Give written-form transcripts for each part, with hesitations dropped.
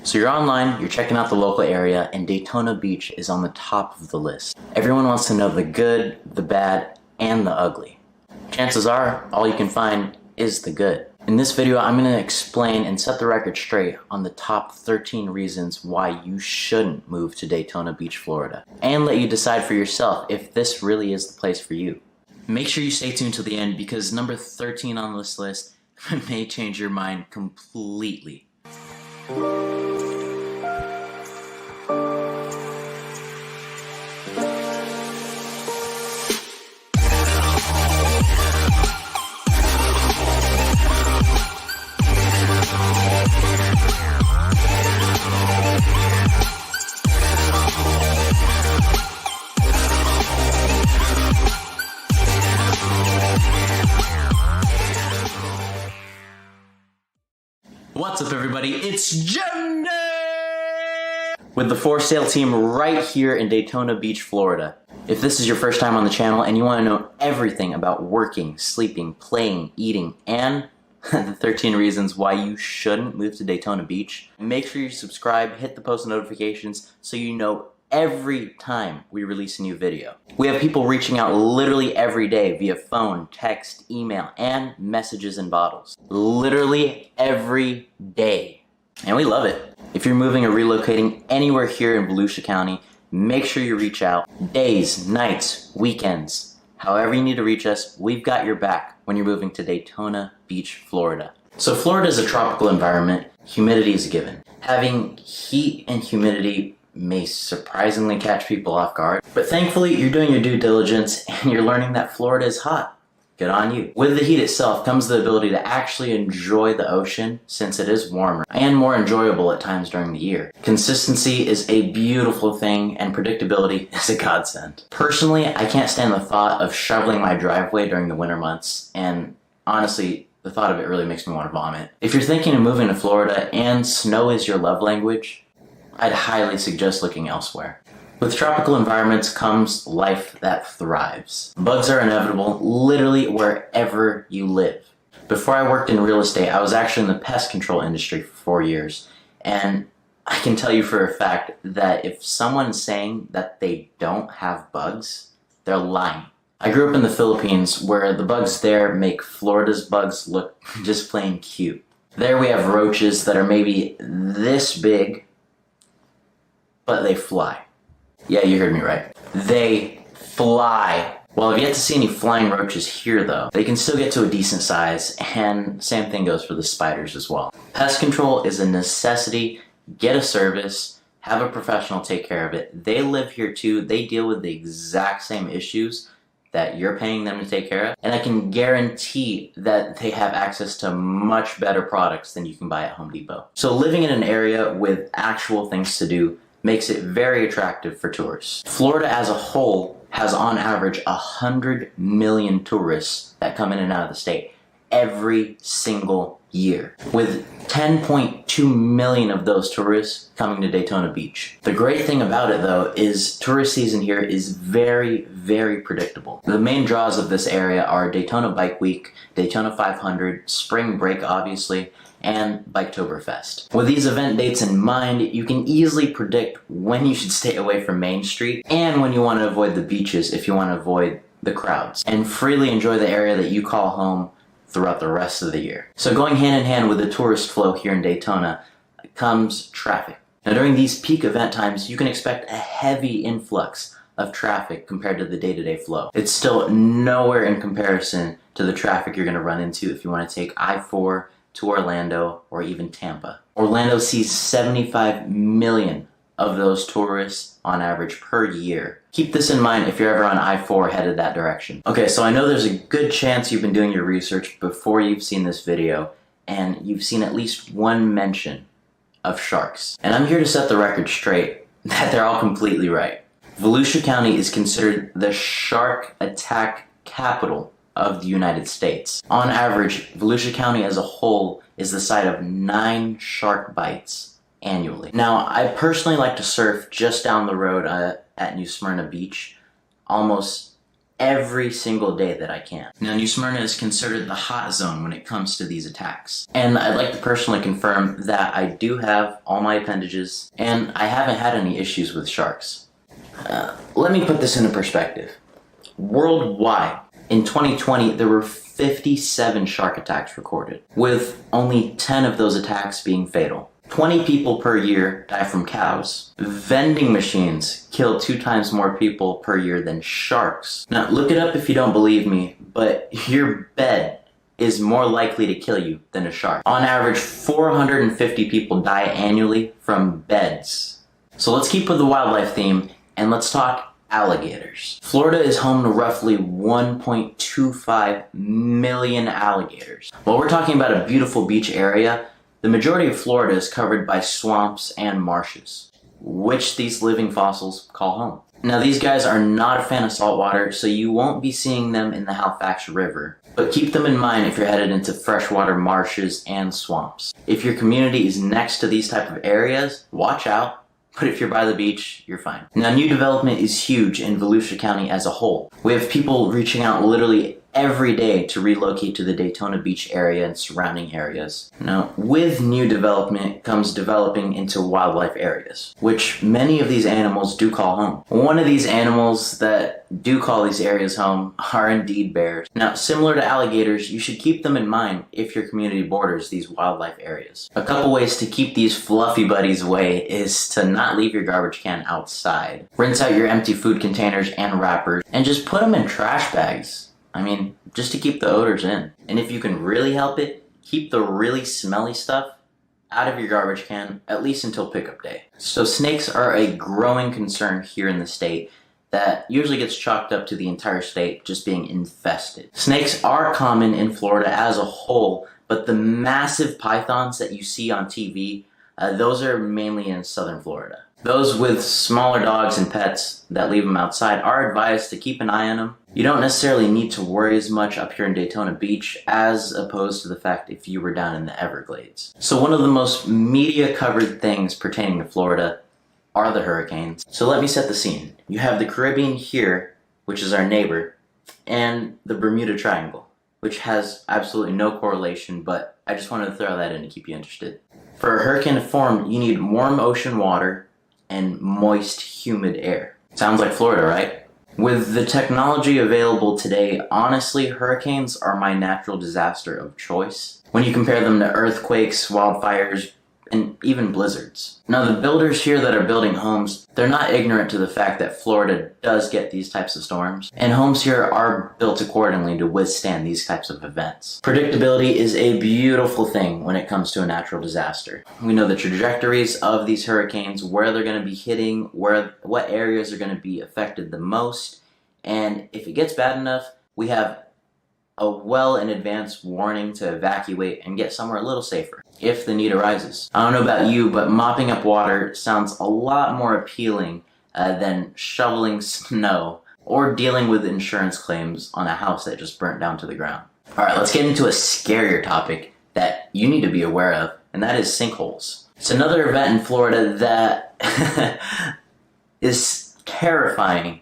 So you're online, you're checking out the local area, and Daytona Beach is on the top of the list. Everyone wants to know the good, the bad, and the ugly. Chances are, all you can find is the good. In this video, I'm going to explain and set the record straight on the top 13 reasons why you shouldn't move to Daytona Beach, Florida, and let you decide for yourself if this really is the place for you. Make sure you stay tuned to the end because number 13 on this list may change your mind completely. What's up, everybody? It's Jimdin with the For Sale team right here in Daytona Beach, Florida. If this is your first time on the channel and you want to know everything about working, sleeping, playing, eating, and the 13 reasons why you shouldn't move to Daytona Beach, make sure you subscribe, hit the post notifications so you know every time we release a new video. We have people reaching out literally every day via phone, text, email, and messages in bottles. Literally every day. And we love it. If you're moving or relocating anywhere here in Volusia County, make sure you reach out. Days, nights, weekends, however you need to reach us, we've got your back when you're moving to Daytona Beach, Florida. So Florida is a tropical environment. Humidity is a given. Having heat and humidity may surprisingly catch people off guard, but thankfully you're doing your due diligence and you're learning that Florida is hot. Good on you. With the heat itself comes the ability to actually enjoy the ocean since it is warmer and more enjoyable at times during the year. Consistency is a beautiful thing and predictability is a godsend. Personally, I can't stand the thought of shoveling my driveway during the winter months, and honestly, the thought of it really makes me want to vomit. If you're thinking of moving to Florida and snow is your love language, I'd highly suggest looking elsewhere. With tropical environments comes life that thrives. Bugs are inevitable literally wherever you live. Before I worked in real estate, I was actually in the pest control industry for 4 years, and I can tell you for a fact that if someone's saying that they don't have bugs, they're lying. I grew up in the Philippines where the bugs there make Florida's bugs look just plain cute. There we have roaches that are maybe this big, but they fly. Yeah, you heard me right. They fly. Well, I've yet to see any flying roaches here though. They can still get to a decent size, and same thing goes for the spiders as well. Pest control is a necessity. Get a service, have a professional take care of it. They live here too. They deal with the exact same issues that you're paying them to take care of, and I can guarantee that they have access to much better products than you can buy at Home Depot. So living in an area with actual things to do makes it very attractive for tourists. Florida as a whole has on average 100 million tourists that come in and out of the state every single year, with 10.2 million of those tourists coming to Daytona Beach. The great thing about it though is tourist season here is very, very predictable. The main draws of this area are Daytona Bike Week, Daytona 500, Spring Break obviously, and Biketoberfest. With these event dates in mind, you can easily predict when you should stay away from Main Street and when you want to avoid the beaches if you want to avoid the crowds, and freely enjoy the area that you call home throughout the rest of the year. So going hand in hand with the tourist flow here in Daytona comes traffic. Now during these peak event times, you can expect a heavy influx of traffic compared to the day-to-day flow. It's still nowhere in comparison to the traffic you're going to run into if you want to take I-4 to Orlando or even Tampa. Orlando sees 75 million of those tourists on average per year. Keep this in mind if you're ever on I-4 headed that direction. Okay, so I know there's a good chance you've been doing your research before you've seen this video, and you've seen at least one mention of sharks. And I'm here to set the record straight that they're all completely right. Volusia County is considered the shark attack capital of the United States. On average, Volusia County as a whole is the site of 9 shark bites annually. Now, I personally like to surf just down the road at New Smyrna Beach almost every single day that I can. Now, New Smyrna is considered the hot zone when it comes to these attacks. And I'd like to personally confirm that I do have all my appendages, and I haven't had any issues with sharks. Let me put this into perspective. Worldwide, in 2020, there were 57 shark attacks recorded, with only 10 of those attacks being fatal. 20 people per year die from cows. Vending machines kill 2 times more people per year than sharks. Now, look it up if you don't believe me, but your bed is more likely to kill you than a shark. On average, 450 people die annually from beds. So let's keep with the wildlife theme, and let's talk alligators. Florida is home to roughly 1.25 million alligators. While we're talking about a beautiful beach area, the majority of Florida is covered by swamps and marshes, which these living fossils call home. Now, these guys are not a fan of saltwater, so you won't be seeing them in the Halifax River. But keep them in mind if you're headed into freshwater marshes and swamps. If your community is next to these type of areas, watch out. But if you're by the beach, you're fine. Now, new development is huge in Volusia County as a whole. We have people reaching out literally every day to relocate to the Daytona Beach area and surrounding areas. Now, with new development comes developing into wildlife areas, which many of these animals do call home. One of these animals that do call these areas home are indeed bears. Now, similar to alligators, you should keep them in mind if your community borders these wildlife areas. A couple ways to keep these fluffy buddies away is to not leave your garbage can outside. Rinse out your empty food containers and wrappers, and just put them in trash bags. I mean, just to keep the odors in. And if you can really help it, keep the really smelly stuff out of your garbage can, at least until pickup day. So snakes are a growing concern here in the state that usually gets chalked up to the entire state just being infested. Snakes are common in Florida as a whole, but the massive pythons that you see on TV, those are mainly in southern Florida. Those with smaller dogs and pets that leave them outside are advised to keep an eye on them. You don't necessarily need to worry as much up here in Daytona Beach as opposed to the fact if you were down in the Everglades. So one of the most media covered things pertaining to Florida are the hurricanes. So let me set the scene. You have the Caribbean here, which is our neighbor, and the Bermuda Triangle, which has absolutely no correlation, but I just wanted to throw that in to keep you interested. For a hurricane to form, you need warm ocean water and moist, humid air. Sounds like Florida, right? With the technology available today, honestly, hurricanes are my natural disaster of choice when you compare them to earthquakes, wildfires, and even blizzards. Now, the builders here that are building homes, they're not ignorant to the fact that Florida does get these types of storms, and homes here are built accordingly to withstand these types of events. Predictability is a beautiful thing when it comes to a natural disaster. We know the trajectories of these hurricanes, where they're going to be hitting, what areas are going to be affected the most, and if it gets bad enough, we have a well in advance warning to evacuate and get somewhere a little safer if the need arises. I don't know about you, but mopping up water sounds a lot more appealing than shoveling snow or dealing with insurance claims on a house that just burnt down to the ground. Alright, let's get into a scarier topic that you need to be aware of, and that is sinkholes. It's another event in Florida that is terrifying,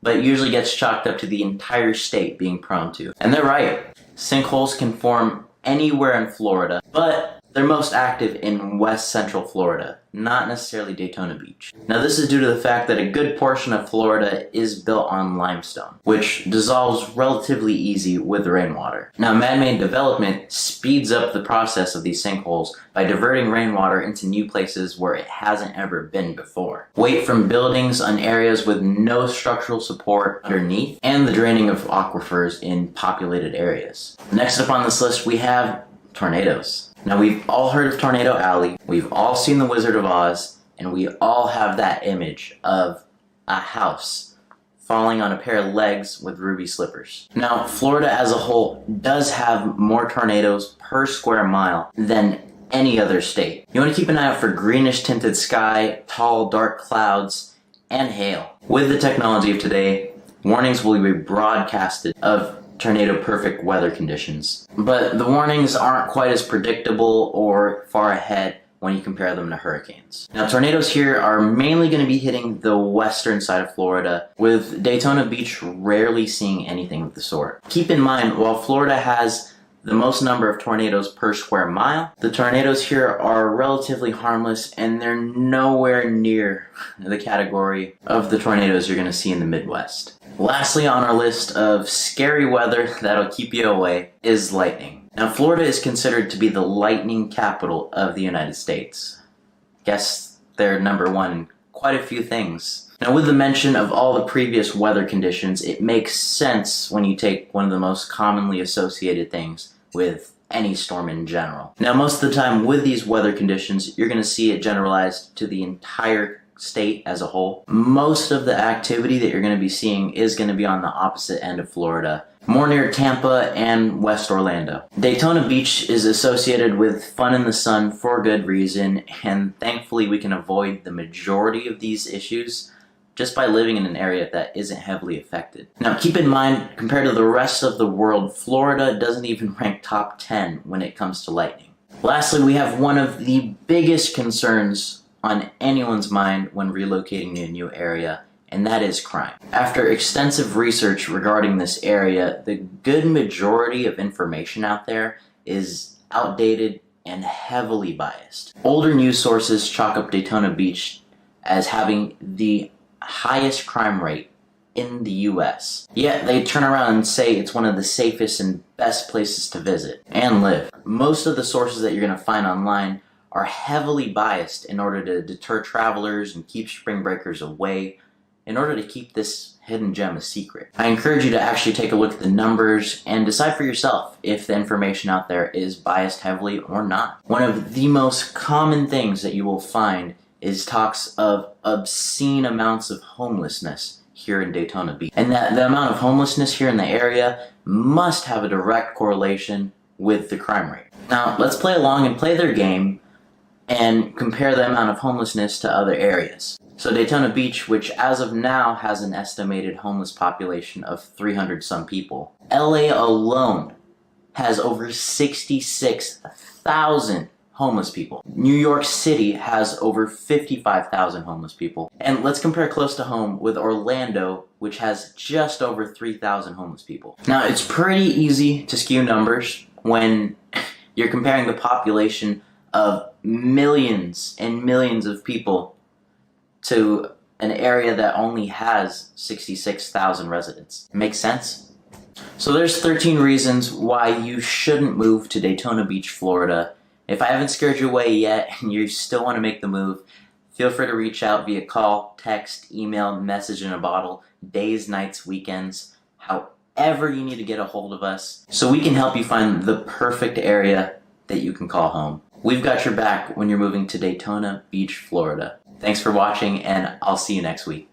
but usually gets chalked up to the entire state being prone to. And they're right. Sinkholes can form anywhere in Florida, but they're most active in west central Florida, not necessarily Daytona Beach. Now, this is due to the fact that a good portion of Florida is built on limestone, which dissolves relatively easy with rainwater. Now, man-made development speeds up the process of these sinkholes by diverting rainwater into new places where it hasn't ever been before. Weight from buildings on areas with no structural support underneath, and the draining of aquifers in populated areas. Next up on this list, we have tornadoes. Now, we've all heard of Tornado Alley, we've all seen The Wizard of Oz, and we all have that image of a house falling on a pair of legs with ruby slippers. Now, Florida as a whole does have more tornadoes per square mile than any other state. You want to keep an eye out for greenish tinted sky, tall dark clouds, and hail. With the technology of today, warnings will be broadcasted of tornado perfect weather conditions. But the warnings aren't quite as predictable or far ahead when you compare them to hurricanes. Now, tornadoes here are mainly going to be hitting the western side of Florida, with Daytona Beach rarely seeing anything of the sort. Keep in mind, while Florida has the most number of tornadoes per square mile, the tornadoes here are relatively harmless, and they're nowhere near the category of the tornadoes you're going to see in the Midwest. Lastly on our list of scary weather that'll keep you away is lightning. Now, Florida is considered to be the lightning capital of the United States. Guess they're number one in quite a few things. Now, with the mention of all the previous weather conditions, it makes sense when you take one of the most commonly associated things with any storm in general. Now, most of the time with these weather conditions, you're going to see it generalized to the entire state as a whole. Most of the activity that you're going to be seeing is going to be on the opposite end of Florida, more near Tampa and West Orlando. Daytona Beach is associated with fun in the sun for good reason, and thankfully we can avoid the majority of these issues just by living in an area that isn't heavily affected. Now, keep in mind, compared to the rest of the world, Florida doesn't even rank top 10 when it comes to lightning. Lastly, we have one of the biggest concerns on anyone's mind when relocating to a new area, and that is crime. After extensive research regarding this area, the good majority of information out there is outdated and heavily biased. Older news sources chalk up Daytona Beach as having the highest crime rate in the US. Yet they turn around and say it's one of the safest and best places to visit and live. Most of the sources that you're going to find online are heavily biased in order to deter travelers and keep spring breakers away, in order to keep this hidden gem a secret. I encourage you to actually take a look at the numbers and decide for yourself if the information out there is biased heavily or not. One of the most common things that you will find is talks of obscene amounts of homelessness here in Daytona Beach. And that the amount of homelessness here in the area must have a direct correlation with the crime rate. Now, let's play along and play their game and compare the amount of homelessness to other areas. So Daytona Beach, which as of now has an estimated homeless population of 300 some people, LA alone has over 66,000 homeless people. New York City has over 55,000 homeless people. And let's compare close to home with Orlando, which has just over 3,000 homeless people. Now, it's pretty easy to skew numbers when you're comparing the population of millions and millions of people to an area that only has 66,000 residents. Makes sense? So there's 13 reasons why you shouldn't move to Daytona Beach, Florida. If I haven't scared you away yet and you still want to make the move, feel free to reach out via call, text, email, message in a bottle, days, nights, weekends, however you need to get a hold of us, so we can help you find the perfect area that you can call home. We've got your back when you're moving to Daytona Beach, Florida. Thanks for watching, and I'll see you next week.